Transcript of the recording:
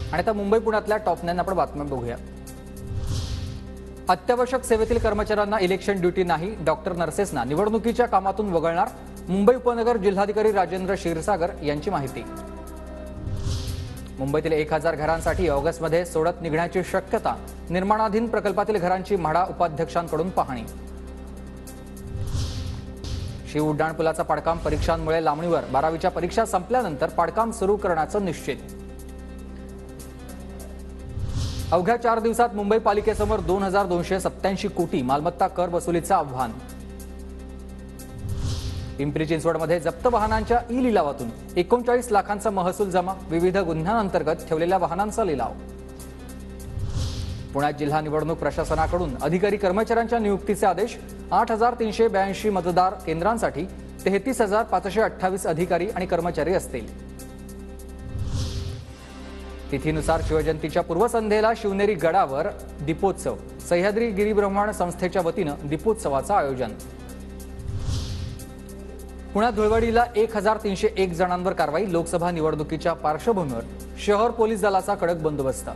आणि आता मुंबई पुण्यातल्या टॉप 9 आपण बातम्या बघूया। अत्यावश्यक सेवेतील कर्मचाऱ्यांना इलेक्शन ड्युटी नाही, डॉक्टर नर्सेसना निवडणुकीच्या कामातून वगळणार, मुंबई उपनगर जिल्हाधिकारी राजेंद्र क्षीरसागर यांची माहिती। मुंबईतील 1000 घरांसाठी ऑगस्टमध्ये सोडत निघण्याची शक्यता, निर्माणाधीन प्रकल्पातील घरांची म्हाडा उपाध्यक्षांकडून पाहणी। शिव उड्डाणपुलाचा पाडकाम परीक्षांमुळे लांबणीवर, 12वीच्या परीक्षा संपल्यानंतर पाडकाम सुरू करण्याचं निश्चित। अवघ्या 4 दिवसात मुंबई पालिकेसमोर 2287 कोटी मालमत्ता कर वसुलीचं आव्हान। पिंपरी चिंचवडमध्ये जप्त वाहनांच्या ई लिलावातून 39 लाखांचा महसूल जमा, विविध गुन्ह्यांअंतर्गत ठेवलेल्या वाहनांचा लिलाव। पुण्यात जिल्हा निवडणूक प्रशासनाकडून अधिकारी कर्मचाऱ्यांच्या नियुक्तीचे आदेश, 8382 मतदार केंद्रांसाठी 33528 अधिकारी आणि कर्मचारी असतील। तिथीनुसार शिवजयंतीच्या पूर्वसंध्येला शिवनेरी गडावर दीपोत्सव, सह्याद्री गिरिब्रह्मण संस्थेच्या वतीनं दीपोत्सवाचं आयोजन। पुण्यात धुळवडीला 1301 जणांवर कारवाई, लोकसभा निवडणुकीच्या पार्श्वभूमीवर शहर पोलीस दलाचा कडक बंदोबस्त।